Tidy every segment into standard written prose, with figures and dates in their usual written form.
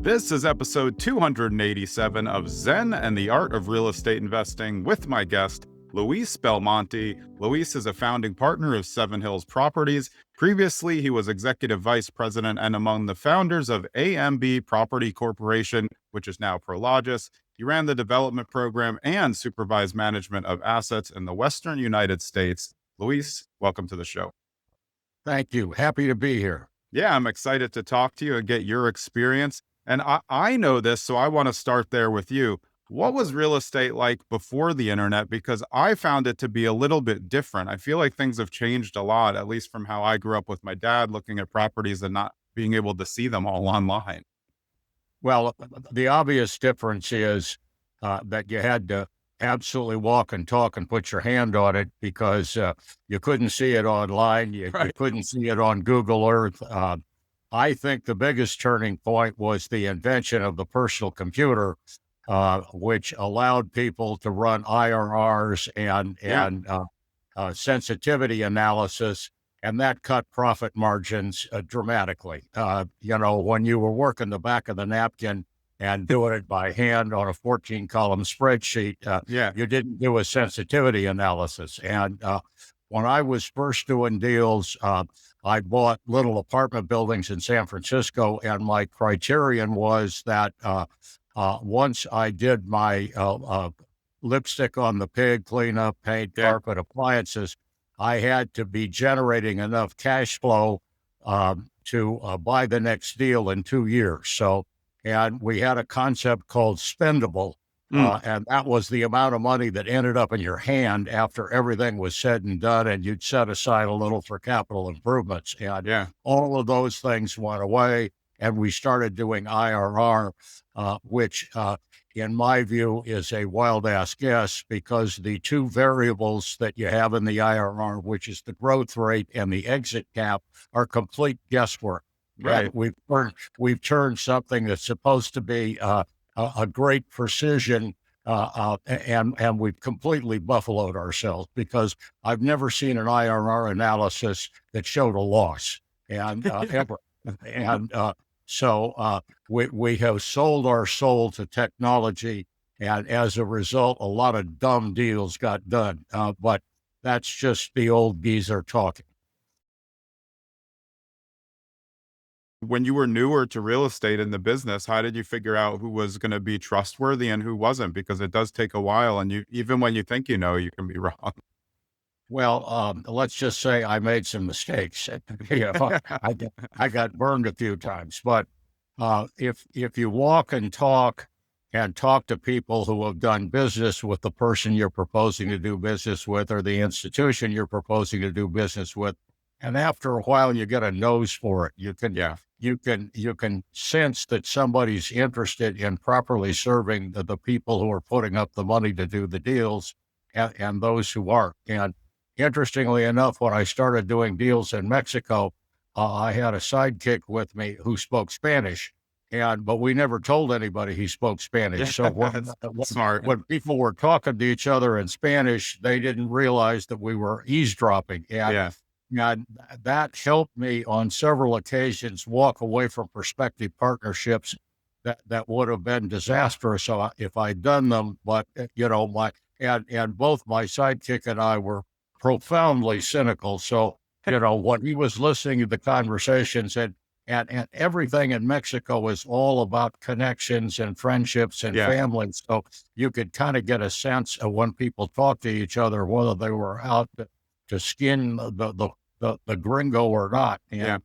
This is episode 287 of Zen and the Art of Real Estate Investing with my guest, Luis Belmonte. Luis is a founding partner of Seven Hills Properties. Previously, he was executive vice president and among the founders of AMB Property Corporation, which is now Prologis. He ran the development program and supervised management of assets in the Western United States. Luis, welcome to the show. Thank you. Happy to be here. Yeah, I'm excited to talk to you and get your experience. And I know this, so I want to start there with you. What was real estate like before the internet? Because I found it to be a little bit different. I feel like things have changed a lot, at least from how I grew up with my dad looking at properties and not being able to see them all online. Well, the obvious difference is that you had to absolutely walk and talk and put your hand on it because you couldn't see it online. You couldn't see it on Google Earth. I think the biggest turning point was the invention of the personal computer, which allowed people to run IRRs and sensitivity analysis, and that cut profit margins dramatically. When you were working the back of the napkin and doing it by hand on a 14-column spreadsheet, you didn't do a sensitivity analysis. And when I was first doing deals, I bought little apartment buildings in San Francisco, and my criterion was that once I did my lipstick on the pig, cleanup, paint, carpet, appliances, I had to be generating enough cash flow to buy the next deal in 2 years. And we had a concept called spendable, and that was the amount of money that ended up in your hand after everything was said and done, and you'd set aside a little for capital improvements. And all of those things went away, and we started doing IRR, which in my view is a wild-ass guess because the two variables that you have in the IRR, which is the growth rate and the exit cap, are complete guesswork. Right. We've turned something that's supposed to be a great precision, and we've completely buffaloed ourselves because I've never seen an IRR analysis that showed a loss, and ever. And so we have sold our soul to technology, and as a result, a lot of dumb deals got done. But that's just the old geezer talking. When you were newer to real estate in the business, how did you figure out who was going to be trustworthy and who wasn't? Because it does take a while, and even when you think you know, you can be wrong. Well, let's just say I made some mistakes. I got burned a few times, but if you walk and talk to people who have done business with the person you're proposing to do business with or the institution you're proposing to do business with, and after a while you get a nose for it, you can sense that somebody's interested in properly serving the people who are putting up the money to do the deals and those who aren't. And interestingly enough, when I started doing deals in Mexico, I had a sidekick with me who spoke Spanish, but we never told anybody he spoke Spanish. So when people were talking to each other in Spanish, they didn't realize that we were eavesdropping. And that helped me on several occasions walk away from prospective partnerships that would have been disastrous if I'd done them. But and both my sidekick and I were profoundly cynical. So when he was listening to the conversations and everything in Mexico is all about connections and friendships and families. So you could kind of get a sense of when people talk to each other whether they were out to skin the gringo or not. And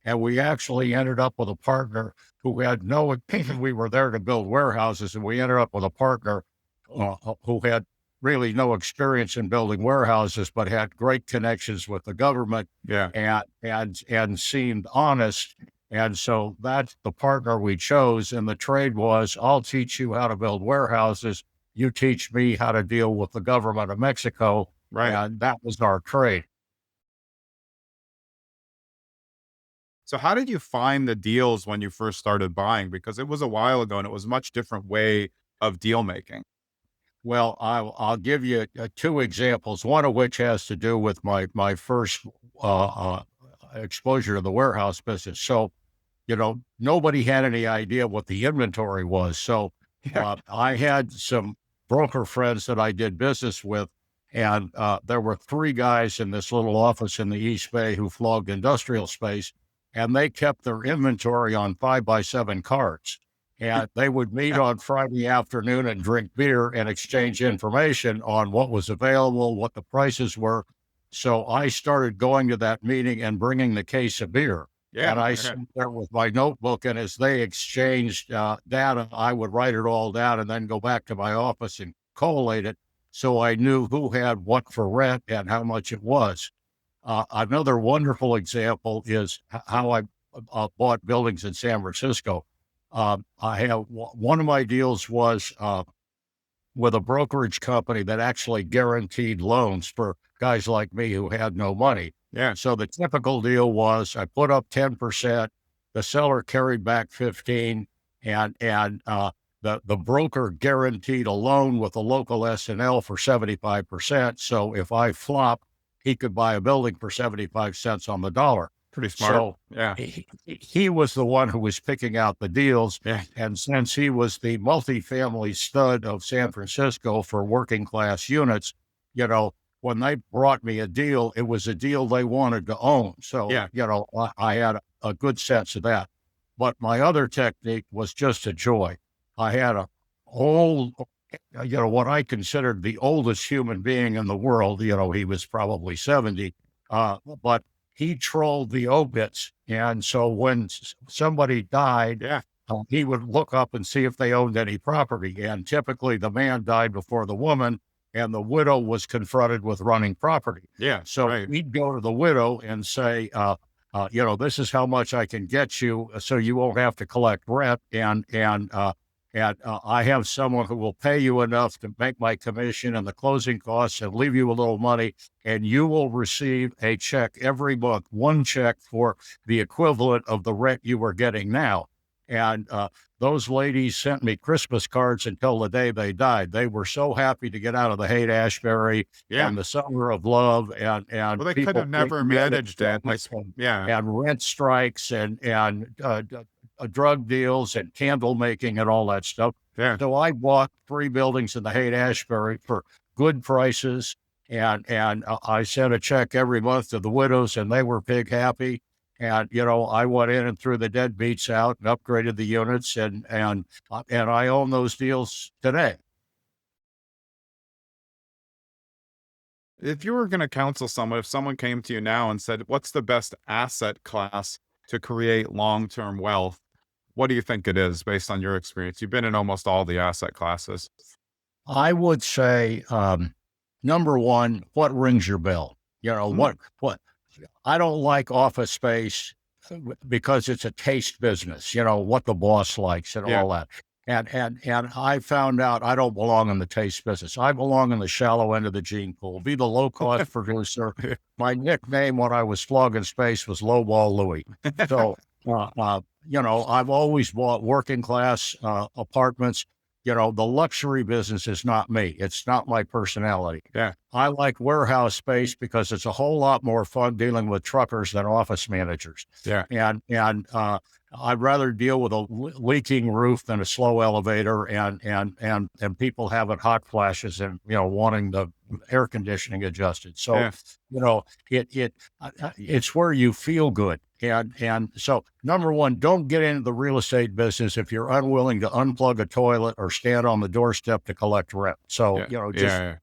and we actually ended up with a partner who had no opinion. We were there to build warehouses, and we ended up with a partner who had really no experience in building warehouses, but had great connections with the government and seemed honest. And so that's the partner we chose. And the trade was, I'll teach you how to build warehouses. You teach me how to deal with the government of Mexico. Right. And that was our trade. So how did you find the deals when you first started buying? Because it was a while ago and it was a much different way of deal making. Well, I'll give you two examples, one of which has to do with my first exposure to the warehouse business. So nobody had any idea what the inventory was. So Yeah. I had some broker friends that I did business with, and there were three guys in this little office in the East Bay who flogged industrial space, and they kept their inventory on 5x7 cards. And they would meet on Friday afternoon and drink beer and exchange information on what was available, what the prices were. So I started going to that meeting and bringing the case of beer. Yeah. And I Okay. sat there with my notebook, and as they exchanged data, I would write it all down and then go back to my office and collate it, so I knew who had what for rent and how much it was. Another wonderful example is how I bought buildings in San Francisco. I have one of my deals was with a brokerage company that actually guaranteed loans for guys like me who had no money. Yeah. So the typical deal was I put up 10%, the seller carried back 15, and the broker guaranteed a loan with a local S&L for 75%. So if I flop, he could buy a building for 75 cents on the dollar. Pretty smart. So Yeah. he was the one who was picking out the deals. Yeah. And since he was the multifamily stud of San Francisco for working class units, when they brought me a deal, it was a deal they wanted to own. So, Yeah. I had a good sense of that. But my other technique was just a joy. I had a old, what I considered the oldest human being in the world. He was probably 70, but he trolled the obits. And so when somebody died, Yeah. he would look up and see if they owned any property. And typically the man died before the woman, and the widow was confronted with running property. Yeah. So Right. we'd go to the widow and say, this is how much I can get you, so you won't have to collect rent. And I have someone who will pay you enough to make my commission and the closing costs and leave you a little money, and you will receive a check every month, one check for the equivalent of the rent you are getting now. And those ladies sent me Christmas cards until the day they died. They were so happy to get out of the Haight-Ashbury Yeah. and the summer of love, and Well, they could people have never came in managed it. Yeah. and rent strikes and drug deals and candle making and all that stuff. Yeah. So I bought 3 buildings in the Haight-Ashbury for good prices, and I sent a check every month to the widows, and they were big happy. And I went in and threw the deadbeats out and upgraded the units, and I own those deals today. If you were going to counsel someone, if someone came to you now and said, "What's the best asset class to create long-term wealth?" What do you think it is based on your experience? You've been in almost all the asset classes. I would say, number one, what rings your bell? Mm. What I don't like office space because it's a taste business, what the boss likes and Yeah. all that. And I found out I don't belong in the taste business. I belong in the shallow end of the gene pool. Be the low cost producer. My nickname when I was flogging space was Lowball Louie. So, I've always bought working class apartments. The luxury business is not me. It's not my personality. Yeah. I like warehouse space because it's a whole lot more fun dealing with truckers than office managers. Yeah. And I'd rather deal with a leaking roof than a slow elevator and people having hot flashes and wanting the air conditioning adjusted. So Yeah. it's where you feel good. And so number one, don't get into the real estate business if you're unwilling to unplug a toilet or stand on the doorstep to collect rent. So Yeah. just Yeah.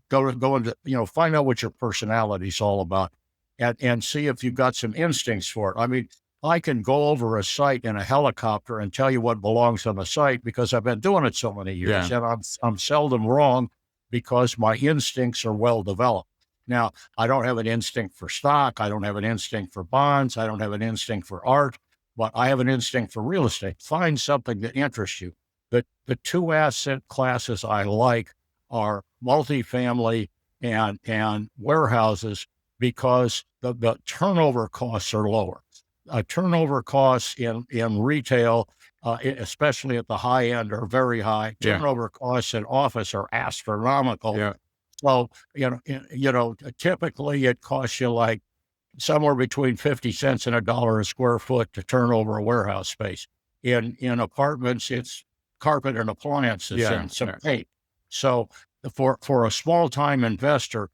go into find out what your personality's all about, and see if you've got some instincts for it. I mean, I can go over a site in a helicopter and tell you what belongs on the site because I've been doing it so many years, Yeah. and I'm seldom wrong because my instincts are well developed. Now, I don't have an instinct for stock. I don't have an instinct for bonds. I don't have an instinct for art, but I have an instinct for real estate. Find something that interests you. The 2 asset classes I like are multifamily and warehouses because the turnover costs are lower. Turnover costs in retail, especially at the high end, are very high. Yeah. Turnover costs in office are astronomical. Yeah. So, typically it costs you like somewhere between 50 cents and $1 a square foot to turn over a warehouse space. In apartments, it's carpet and appliances and some paint. So for a small time investor,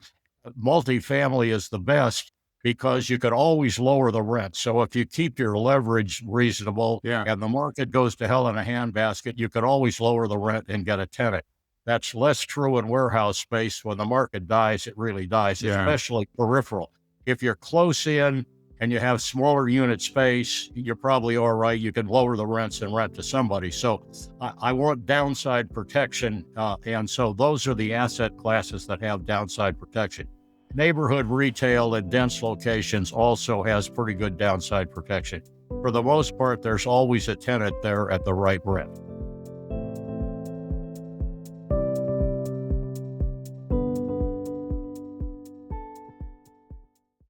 multifamily is the best because you could always lower the rent. So if you keep your leverage reasonable and the market goes to hell in a handbasket, you could always lower the rent and get a tenant. That's less true in warehouse space. When the market dies, it really dies, especially peripheral. If you're close in and you have smaller unit space, you're probably all right. You can lower the rents and rent to somebody. So I want downside protection. And so those are the asset classes that have downside protection. Neighborhood retail in dense locations also has pretty good downside protection. For the most part, there's always a tenant there at the right rent.